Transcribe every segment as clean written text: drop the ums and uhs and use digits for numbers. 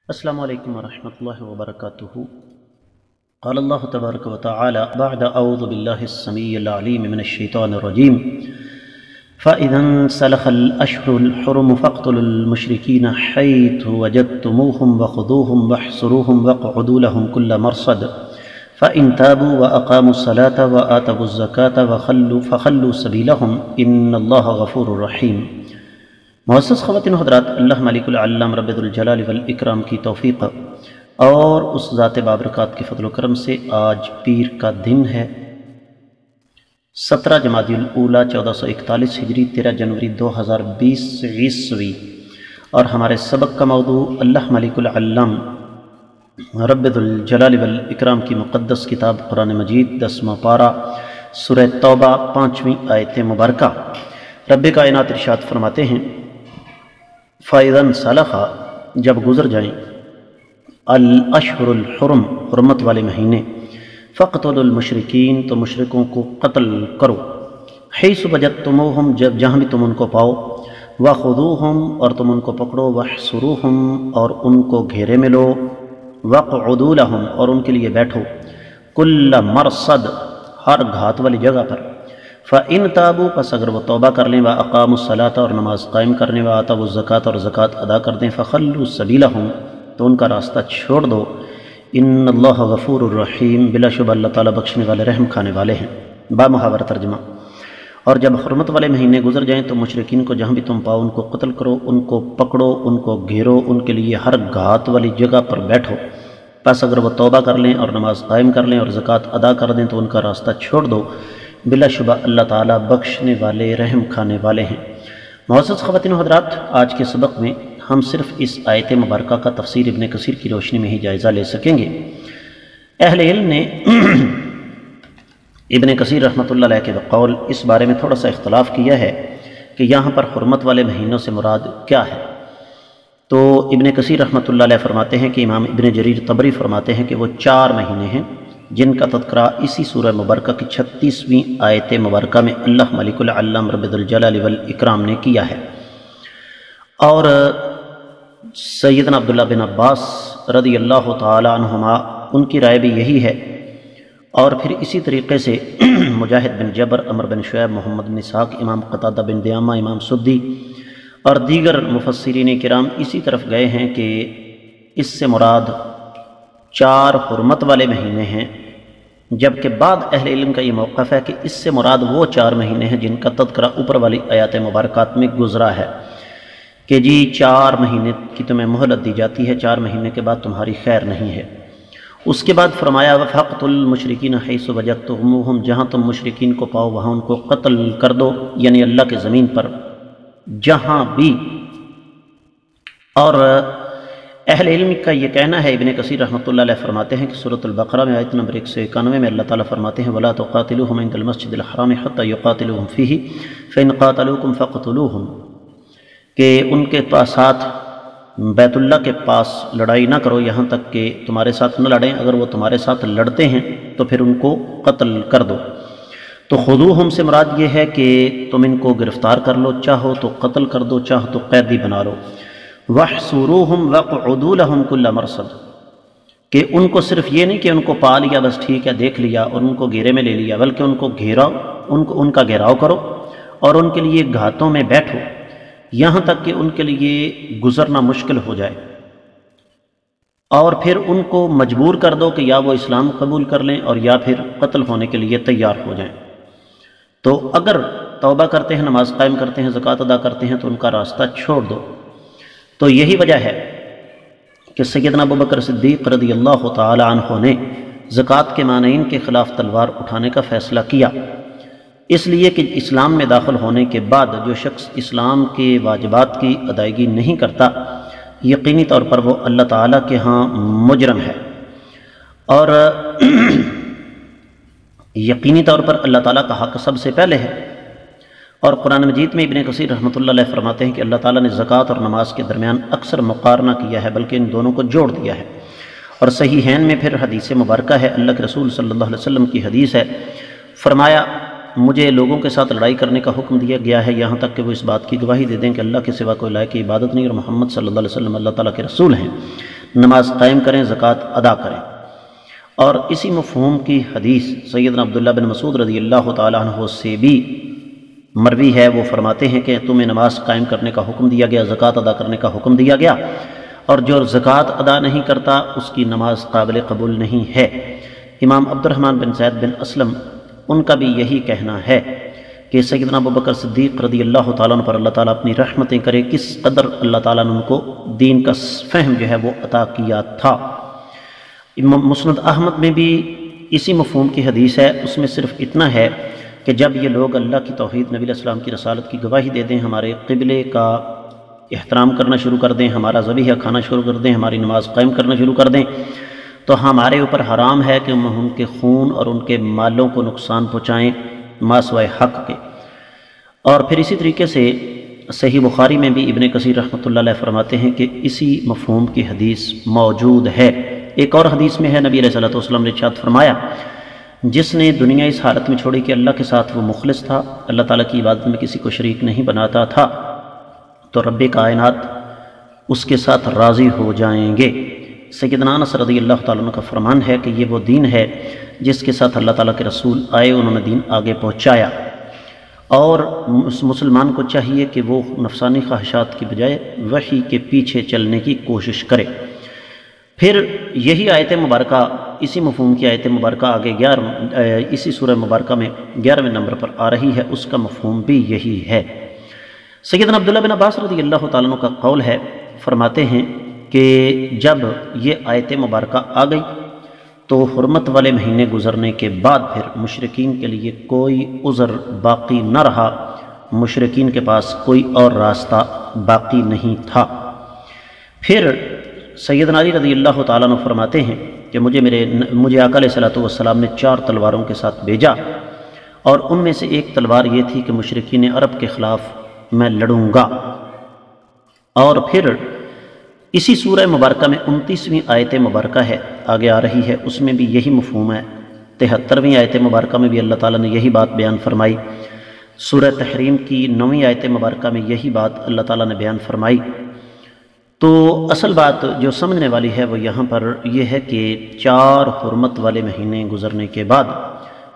السلام علیکم ورحمۃ اللہ وبرکاتہ۔ قال اللہ تبارک و تعالی بعد اعوذ باللہ السمیع العلیم من الشیطان الرجیم فَإِذَا انسلخ الأشهر الحرم فاقتلوا المشركين حيث وجدتموهم وخذوهم واحصروهم واقعدوا لهم كل مرصد فإن تابوا وأقاموا الصلاة وآتوا الزكاة فخلوا سبيلهم إن الله غفور رحیم۔ معزز خواتین و حضرات، اللہ مالک العلام رب الجلال والاکرام کی توفیق اور اس ذات بابرکات کے فضل و کرم سے آج پیر کا دن ہے، 17 جمادی الاولیٰ 1441 ہجری، 13 جنوری 2020 عیسوی، اور ہمارے سبق کا موضوع اللہ مالک العلام رب الجلال والاکرام کی مقدس کتاب قرآن مجید، 10واں پارہ، سورہ توبہ، 5ویں آیت مبارکہ۔ رب کائنات ارشاد فرماتے ہیں فَإِذَا انسلخ، جب گزر جائیں، الاشہر الحرم، حرمت والے مہینے، فَاقْتُلُوا الْمُشْرِكِينَ، تو مشرکوں کو قتل کرو، حیث وجدتموہم، جب جہاں بھی تم ان کو پاؤ، وَخُذُوهُمْ، اور تم ان کو پکڑو، وَاحْصُرُوهُمْ، اور ان کو گھیرے میں لو، وَاقْعُدُوا لَهُمْ، اور ان کے لیے بیٹھو، كُلَّ مَرْصَد، ہر گھات والی جگہ پر، فَإِن تَابُوا، پس اگر وہ توبہ کر لیں، وَأَقَامُوا الصَّلَاةَ، اور نماز قائم کرنے، وَآتَوُا الزَّكَاةَ، اور زکوٰۃ ادا کر دیں، فَخَلُّوا سَبِيلَهُمْ، تو ان کا راستہ چھوڑ دو، ان اللہ غفور الرحیم، بلا شبہ اللہ تعالیٰ بخشنے والے، رحم کھانے والے ہیں۔ با محاورہ ترجمہ۔ اور جب حرمت والے مہینے گزر جائیں تو مشرکین کو جہاں بھی تم پاؤ ان کو قتل کرو، ان کو پکڑو، ان کو گھیرو، ان کے لیے ہر گھات والی جگہ پر بیٹھو، پس اگر وہ توبہ کر لیں اور نماز قائم کر لیں اور زکوٰۃ ادا کر دیں تو ان کا راستہ چھوڑ دو، بلا شبہ اللہ تعالیٰ بخشنے والے، رحم کھانے والے ہیں۔ معزز خواتین و حضرات، آج کے سبق میں ہم صرف اس آیت مبارکہ کا تفسیر ابن کثیر کی روشنی میں ہی جائزہ لے سکیں گے۔ اہل علم نے ابن کثیر رحمۃ اللہ علیہ کے بقول اس بارے میں تھوڑا سا اختلاف کیا ہے کہ یہاں پر حرمت والے مہینوں سے مراد کیا ہے۔ تو ابن کثیر رحمۃ اللہ علیہ فرماتے ہیں کہ امام ابن جریر طبری فرماتے ہیں کہ وہ 4 مہینے ہیں جن کا تذکرہ اسی سورہ مبارکہ کی 36ویں آیت مبارکہ میں اللہ ملک العلام رب الجلال والاکرام نے کیا ہے۔ اور سیدنا عبداللہ بن عباس رضی اللہ تعالی عنہما، ان کی رائے بھی یہی ہے، اور پھر اسی طریقے سے مجاہد بن جبر، عمر بن شعیب، محمد بن اسحاق، امام قتادہ بن دیامہ، امام سدی اور دیگر مفسرین کرام اسی طرف گئے ہیں کہ اس سے مراد 4 حرمت والے مہینے ہیں، جبکہ بعض اہل علم کا یہ موقف ہے کہ اس سے مراد وہ 4 مہینے ہیں جن کا تذکرہ اوپر والی آیات مبارکات میں گزرا ہے کہ جی 4 مہینے کی تمہیں مہلت دی جاتی ہے، 4 مہینے کے بعد تمہاری خیر نہیں ہے۔ اس کے بعد فرمایا وَفَاقْتُلُوا الْمُشْرِكِينَ حَيْثُ وَجَدتُّمُوهُمْ، جہاں تم مشرکین کو پاؤ وہاں ان کو قتل کر دو، یعنی اللہ کے زمین پر جہاں بھی۔ اور اہل علم کا یہ کہنا ہے، ابن کثیر رحمۃ اللہ علیہ فرماتے ہیں کہ سورۃ البقرہ میں آیت نمبر 191 میں اللہ تعالیٰ فرماتے ہیں وَلَا تُقَاتِلُوهُمْ عِنْدَ الْمَسْجِدِ الْحَرَامِ حَتَّى يُقَاتِلُوهُمْ فِيهِ فَإِنْ قَاتَلُوكُمْ فَاقْتُلُوهُمْ، کہ ان کے ساتھ بیت اللہ کے پاس لڑائی نہ کرو یہاں تک کہ تمہارے ساتھ نہ لڑیں، اگر وہ تمہارے ساتھ لڑتے ہیں تو پھر ان کو قتل کر دو۔ تو خذوہم سے مراد یہ ہے کہ تم ان کو گرفتار کر لو، چاہو تو قتل کر دو، چاہو تو قیدی بنا لو۔ وَاحْصُرُوهُمْ وَاقْعُدُوا لَهُمْ كُلَّ مَرْصَدٍ، کہ ان کو صرف یہ نہیں کہ ان کو پا لیا بس ٹھیک ہے دیکھ لیا اور ان کو گھیرے میں لے لیا، بلکہ ان کو ان کا گھیراؤ کرو اور ان کے لیے گھاتوں میں بیٹھو یہاں تک کہ ان کے لیے گزرنا مشکل ہو جائے، اور پھر ان کو مجبور کر دو کہ یا وہ اسلام قبول کر لیں اور یا پھر قتل ہونے کے لیے تیار ہو جائیں۔ تو اگر توبہ کرتے ہیں، نماز قائم کرتے ہیں، زکوٰۃ ادا کرتے ہیں تو ان کا راستہ چھوڑ دو۔ تو یہی وجہ ہے کہ سیدنا ابوبکر صدیق رضی اللہ تعالی عنہ نے زکوٰۃ کے مانعین کے خلاف تلوار اٹھانے کا فیصلہ کیا، اس لیے کہ اسلام میں داخل ہونے کے بعد جو شخص اسلام کے واجبات کی ادائیگی نہیں کرتا یقینی طور پر وہ اللہ تعالیٰ کے ہاں مجرم ہے، اور یقینی طور پر اللہ تعالیٰ کا حق سب سے پہلے ہے۔ اور قرآن مجید میں ابن کثیر رحمۃ اللہ علیہ فرماتے ہیں کہ اللہ تعالیٰ نے زکوٰۃ اور نماز کے درمیان اکثر مقارنہ کیا ہے، بلکہ ان دونوں کو جوڑ دیا ہے۔ اور صحیحین میں پھر حدیث مبارکہ ہے، اللہ کے رسول صلی اللہ علیہ وسلم کی حدیث ہے، فرمایا مجھے لوگوں کے ساتھ لڑائی کرنے کا حکم دیا گیا ہے یہاں تک کہ وہ اس بات کی گواہی دے دیں کہ اللہ کے سوا کوئی لائق عبادت نہیں اور محمد صلی اللہ علیہ وسلم اللہ تعالیٰ کے رسول ہیں۔ نماز قائم کریں، زکوٰۃ ادا کریں۔ اور اسی مفہوم کی حدیث سیدنا عبداللہ بن مسعود رضی اللہ تعالیٰ عنہ سے بھی مروی ہے۔ وہ فرماتے ہیں کہ تمہیں نماز قائم کرنے کا حکم دیا گیا، زکوٰۃ ادا کرنے کا حکم دیا گیا، اور جو زکوٰۃ ادا نہیں کرتا اس کی نماز قابل قبول نہیں ہے۔ امام عبد الرحمن بن زید بن اسلم ان کا بھی یہی کہنا ہے کہ سیدنا ابوبکر صدیق رضی اللہ تعالیٰ عنہ پر اللہ تعالیٰ اپنی رحمتیں کرے، کس قدر اللہ تعالیٰ نے ان کو دین کا فہم جو ہے وہ عطا کیا تھا۔ مسند احمد میں بھی اسی مفہوم کی حدیث ہے، اس میں صرف اتنا ہے کہ جب یہ لوگ اللہ کی توحید، نبی علیہ السلام کی رسالت کی گواہی دے دیں، ہمارے قبلے کا احترام کرنا شروع کر دیں، ہمارا ذبیحہ کھانا شروع کر دیں، ہماری نماز قائم کرنا شروع کر دیں، تو ہمارے اوپر حرام ہے کہ ہم ان کے خون اور ان کے مالوں کو نقصان پہنچائیں ما سوائے حق کے۔ اور پھر اسی طریقے سے صحیح بخاری میں بھی ابن کثیر رحمۃ اللہ علیہ فرماتے ہیں کہ اسی مفہوم کی حدیث موجود ہے۔ ایک اور حدیث میں ہے، نبی علیہ الصلوۃ والسلام نے ارشاد فرمایا، جس نے دنیا اس حالت میں چھوڑی کہ اللہ کے ساتھ وہ مخلص تھا، اللہ تعالیٰ کی عبادت میں کسی کو شریک نہیں بناتا تھا، تو رب کائنات اس کے ساتھ راضی ہو جائیں گے۔ سیدنا انس رضی اللہ تعالیٰ عنہ کا فرمان ہے کہ یہ وہ دین ہے جس کے ساتھ اللہ تعالیٰ کے رسول آئے، انہوں نے دین آگے پہنچایا، اور مسلمان کو چاہیے کہ وہ نفسانی خواہشات کی بجائے وحی کے پیچھے چلنے کی کوشش کرے۔ پھر یہی آیت مبارکہ، اسی مفہوم کی آیت مبارکہ آگے اسی سورہ مبارکہ میں 11ویں نمبر پر آ رہی ہے، اس کا مفہوم بھی یہی ہے۔ سیدنا عبداللہ بن عباس رضی اللہ تعالیٰ عنہ کا قول ہے، فرماتے ہیں کہ جب یہ آیت مبارکہ آ گئی تو حرمت والے مہینے گزرنے کے بعد پھر مشرکین کے لیے کوئی عذر باقی نہ رہا، مشرکین کے پاس کوئی اور راستہ باقی نہیں تھا۔ پھر سیدنا علی رضی اللہ تعالیٰ عنہ فرماتے ہیں کہ مجھے آقا علیہ الصلوۃ والسلام نے 4 تلواروں کے ساتھ بھیجا، اور ان میں سے ایک تلوار یہ تھی کہ مشرکین عرب کے خلاف میں لڑوں گا۔ اور پھر اسی سورہ مبارکہ میں 29ویں آیت مبارکہ ہے، آگے آ رہی ہے، اس میں بھی یہی مفہوم ہے۔ 73ویں آیت مبارکہ میں بھی اللہ تعالیٰ نے یہی بات بیان فرمائی۔ سورہ تحریم کی 9ویں آیت مبارکہ میں یہی بات اللہ تعالیٰ نے بیان فرمائی۔ تو اصل بات جو سمجھنے والی ہے وہ یہاں پر یہ ہے کہ 4 حرمت والے مہینے گزرنے کے بعد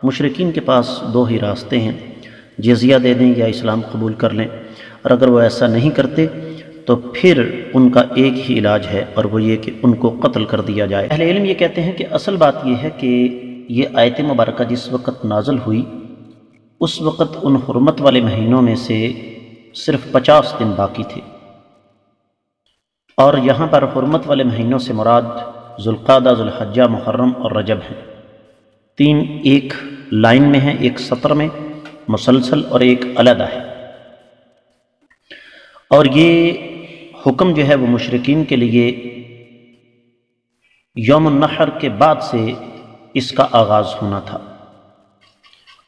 مشرکین کے پاس 2 ہی راستے ہیں، جزیہ دے دیں یا اسلام قبول کر لیں، اور اگر وہ ایسا نہیں کرتے تو پھر ان کا ایک ہی علاج ہے، اور وہ یہ کہ ان کو قتل کر دیا جائے۔ اہل علم یہ کہتے ہیں کہ اصل بات یہ ہے کہ یہ آیت مبارکہ جس وقت نازل ہوئی اس وقت ان حرمت والے مہینوں میں سے صرف 50 دن باقی تھے، اور یہاں پر حرمت والے مہینوں سے مراد ذوالقعدہ، ذوالحجہ، محرم اور رجب ہیں۔ 3 ایک لائن میں ہیں، ایک سطر میں مسلسل اور ایک علیحدہ ہے، اور یہ حکم جو ہے وہ مشرکین کے لیے یوم النحر کے بعد سے اس کا آغاز ہونا تھا،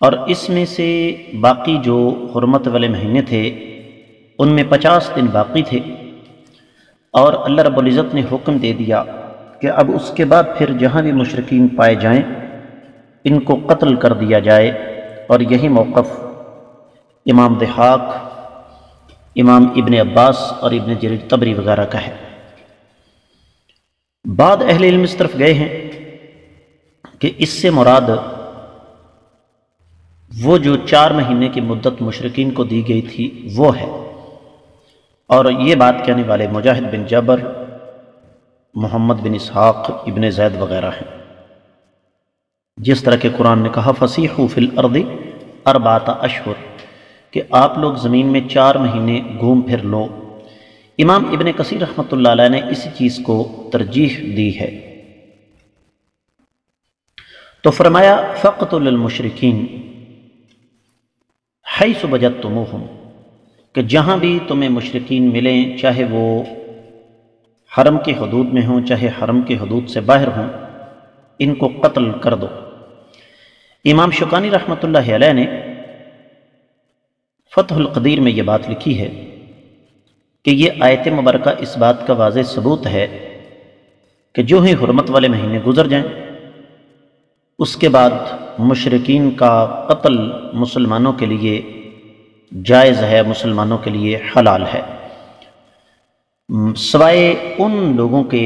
اور اس میں سے باقی جو حرمت والے مہینے تھے ان میں 50 دن باقی تھے، اور اللہ رب العزت نے حکم دے دیا کہ اب اس کے بعد پھر جہاں بھی مشرکین پائے جائیں ان کو قتل کر دیا جائے، اور یہی موقف امام ضحاک، امام ابن عباس اور ابن جریر طبری وغیرہ کا ہے۔ بعض اہل علم اس طرف گئے ہیں کہ اس سے مراد وہ جو 4 مہینے کی مدت مشرکین کو دی گئی تھی وہ ہے، اور یہ بات کہنے والے مجاہد بن جبر، محمد بن اسحاق، ابن زید وغیرہ ہیں، جس طرح کہ قرآن نے کہا فَسِیحُوا فِی الْأَرْضِ 4 اشہر، کہ آپ لوگ زمین میں 4 مہینے گھوم پھر لو۔ امام ابن کثیر رحمۃ اللہ علیہ نے اسی چیز کو ترجیح دی ہے، تو فرمایا فَاقْتُلُوا الْمُشْرِکِینَ حَیْثُ وَجَدتُّمُوہُم، کہ جہاں بھی تمہیں مشرکین ملیں، چاہے وہ حرم کی حدود میں ہوں چاہے حرم کی حدود سے باہر ہوں، ان کو قتل کر دو۔ امام شوکانی رحمۃ اللہ علیہ نے فتح القدیر میں یہ بات لکھی ہے کہ یہ آیت مبارکہ اس بات کا واضح ثبوت ہے کہ جو ہی حرمت والے مہینے گزر جائیں اس کے بعد مشرکین کا قتل مسلمانوں کے لیے جائز ہے، مسلمانوں کے لیے حلال ہے، سوائے ان لوگوں کے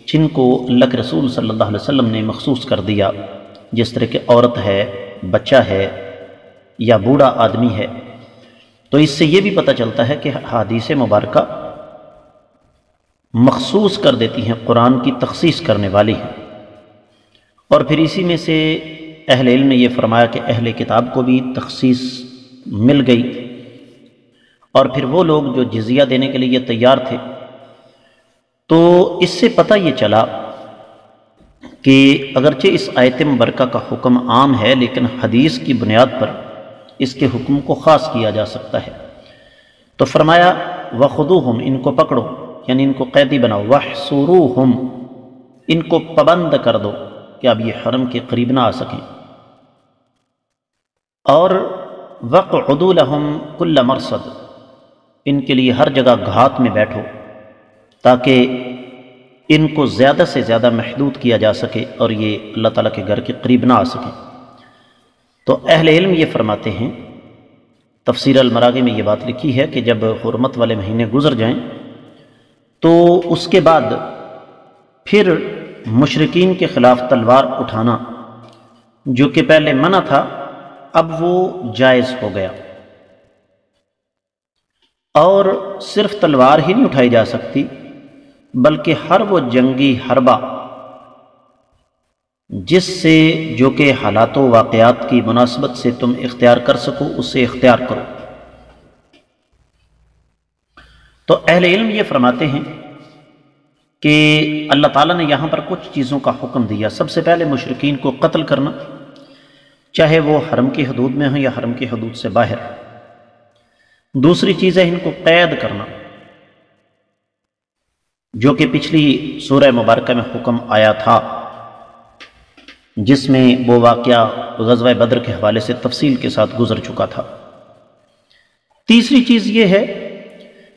جن کو اللہ کے رسول صلی اللہ علیہ وسلم نے مخصوص کر دیا، جس طرح کہ عورت ہے، بچہ ہے یا بوڑھا آدمی ہے، تو اس سے یہ بھی پتہ چلتا ہے کہ حدیث مبارکہ مخصوص کر دیتی ہیں، قرآن کی تخصیص کرنے والی ہیں۔ اور پھر اسی میں سے اہل علم نے یہ فرمایا کہ اہل کتاب کو بھی تخصیص مل گئی، اور پھر وہ لوگ جو جزیہ دینے کے لیے تیار تھے، تو اس سے پتہ یہ چلا کہ اگرچہ اس آیت مبارکہ کا حکم عام ہے، لیکن حدیث کی بنیاد پر اس کے حکم کو خاص کیا جا سکتا ہے۔ تو فرمایا وَخُذُوهُمْ، ان کو پکڑو، یعنی ان کو قیدی بناؤ، وَاحْصُرُوهُمْ، ان کو پابند کر دو کہ اب یہ حرم کے قریب نہ آ سکیں، اور وَاقْعُدُوا لَهُمْ كُلَّ مَرْصَدٍ، ان کے لیے ہر جگہ گھات میں بیٹھو تاکہ ان کو زیادہ سے زیادہ محدود کیا جا سکے اور یہ اللہ تعالیٰ کے گھر کے قریب نہ آ سکیں۔ تو اہل علم یہ فرماتے ہیں، تفسیر المراغی میں یہ بات لکھی ہے کہ جب حرمت والے مہینے گزر جائیں تو اس کے بعد پھر مشرکین کے خلاف تلوار اٹھانا جو کہ پہلے منع تھا، اب وہ جائز ہو گیا، اور صرف تلوار ہی نہیں اٹھائی جا سکتی بلکہ ہر وہ جنگی حربہ جس سے جو کہ حالات و واقعات کی مناسبت سے تم اختیار کر سکو، اسے اختیار کرو۔ تو اہل علم یہ فرماتے ہیں کہ اللہ تعالیٰ نے یہاں پر کچھ چیزوں کا حکم دیا۔ سب سے پہلے مشرکین کو قتل کرنا، چاہے وہ حرم کی حدود میں ہوں یا حرم کی حدود سے باہر۔ دوسری چیز ہے ان کو قید کرنا، جو کہ پچھلی سورہ مبارکہ میں حکم آیا تھا، جس میں وہ واقعہ غزوہ بدر کے حوالے سے تفصیل کے ساتھ گزر چکا تھا۔ تیسری چیز یہ ہے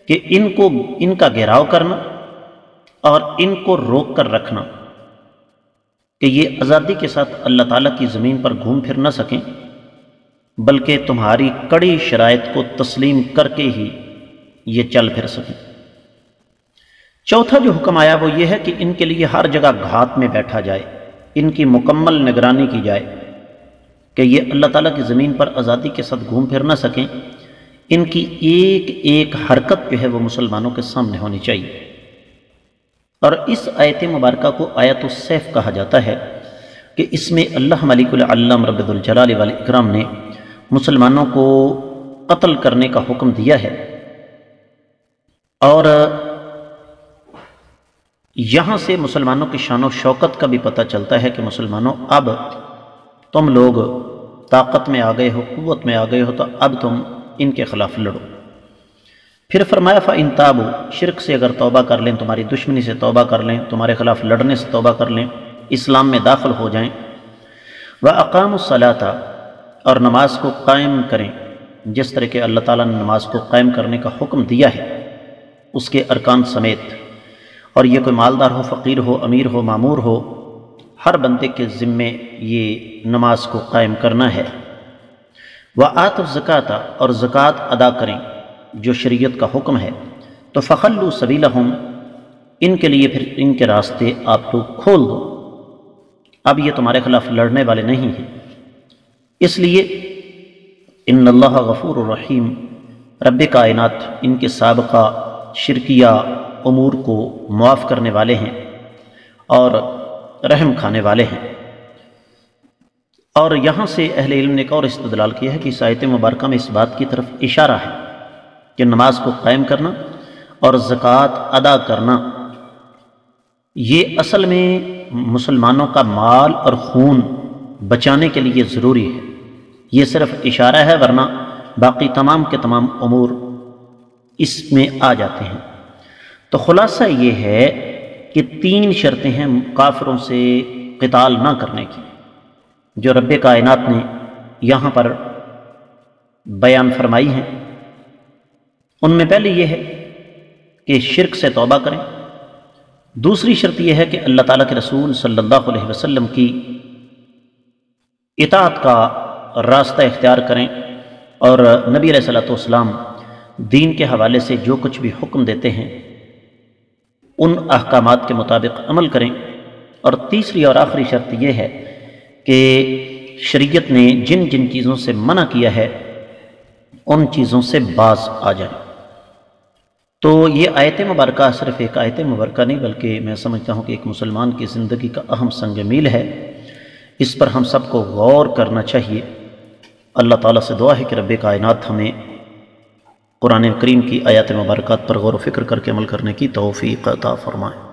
کہ ان کا گھیراؤ کرنا اور ان کو روک کر رکھنا کہ یہ آزادی کے ساتھ اللہ تعالیٰ کی زمین پر گھوم پھر نہ سکیں، بلکہ تمہاری کڑی شرائط کو تسلیم کر کے ہی یہ چل پھر سکیں۔ چوتھا جو حکم آیا وہ یہ ہے کہ ان کے لیے ہر جگہ گھات میں بیٹھا جائے، ان کی مکمل نگرانی کی جائے کہ یہ اللہ تعالیٰ کی زمین پر آزادی کے ساتھ گھوم پھر نہ سکیں، ان کی ایک ایک حرکت جو ہے وہ مسلمانوں کے سامنے ہونی چاہیے۔ اور اس آیت مبارکہ کو آیت السیف کہا جاتا ہے کہ اس میں اللہ ملک العلم رب الجلال والاکرام نے مسلمانوں کو قتل کرنے کا حکم دیا ہے، اور یہاں سے مسلمانوں کی شان و شوکت کا بھی پتہ چلتا ہے کہ مسلمانوں اب تم لوگ طاقت میں آ گئے ہو، قوت میں آ گئے ہو، تو اب تم ان کے خلاف لڑو۔ پھر فرمایا فَإِن تَابُوا، شرک سے اگر توبہ کر لیں، تمہاری دشمنی سے توبہ کر لیں، تمہارے خلاف لڑنے سے توبہ کر لیں، اسلام میں داخل ہو جائیں، وَأَقَامُوا الصَّلَاةَ، اور نماز کو قائم کریں، جس طرح کہ اللہ تعالیٰ نے نماز کو قائم کرنے کا حکم دیا ہے اس کے ارکان سمیت، اور یہ کوئی مالدار ہو، فقیر ہو، امیر ہو، معمور ہو، ہر بندے کے ذمے یہ نماز کو قائم کرنا ہے۔ وَآتُوا الزَّكَاةَ، اور زکوٰۃ ادا کریں جو شریعت کا حکم ہے، تو فَخَلُّوا سَبِيلَهُمْ، ان کے لیے پھر ان کے راستے آپ لوگ کھول دو، اب یہ تمہارے خلاف لڑنے والے نہیں ہیں۔ اس لیے ان اللہ غفور الرحیم، رب کائنات ان کے سابقہ شرکیہ امور کو معاف کرنے والے ہیں اور رحم کھانے والے ہیں۔ اور یہاں سے اہل علم نے ایک اور استدلال کیا ہے کہ اس آیت مبارکہ میں اس بات کی طرف اشارہ ہے کہ نماز کو قائم کرنا اور زکوٰۃ ادا کرنا یہ اصل میں مسلمانوں کا مال اور خون بچانے کے لیے ضروری ہے۔ یہ صرف اشارہ ہے، ورنہ باقی تمام کے تمام امور اس میں آ جاتے ہیں۔ تو خلاصہ یہ ہے کہ 3 شرطیں ہیں کافروں سے قتال نہ کرنے کی، جو رب کائنات نے یہاں پر بیان فرمائی ہیں۔ ان میں پہلے یہ ہے کہ شرک سے توبہ کریں، دوسری شرط یہ ہے کہ اللہ تعالیٰ کے رسول صلی اللہ علیہ وسلم کی اطاعت کا راستہ اختیار کریں، اور نبی علیہ الصلوۃ والسلام دین کے حوالے سے جو کچھ بھی حکم دیتے ہیں ان احکامات کے مطابق عمل کریں۔ اور تیسری اور آخری شرط یہ ہے کہ شریعت نے جن جن چیزوں سے منع کیا ہے ان چیزوں سے باز آ جائیں۔ تو یہ آیت مبارکہ صرف ایک آیت مبارکہ نہیں، بلکہ میں سمجھتا ہوں کہ ایک مسلمان کی زندگی کا اہم سنگ میل ہے۔ اس پر ہم سب کو غور کرنا چاہیے۔ اللہ تعالیٰ سے دعا ہے کہ رب کائنات ہمیں قرآن کریم کی آیات مبارکات پر غور و فکر کر کے عمل کرنے کی توفیق عطا فرمائے۔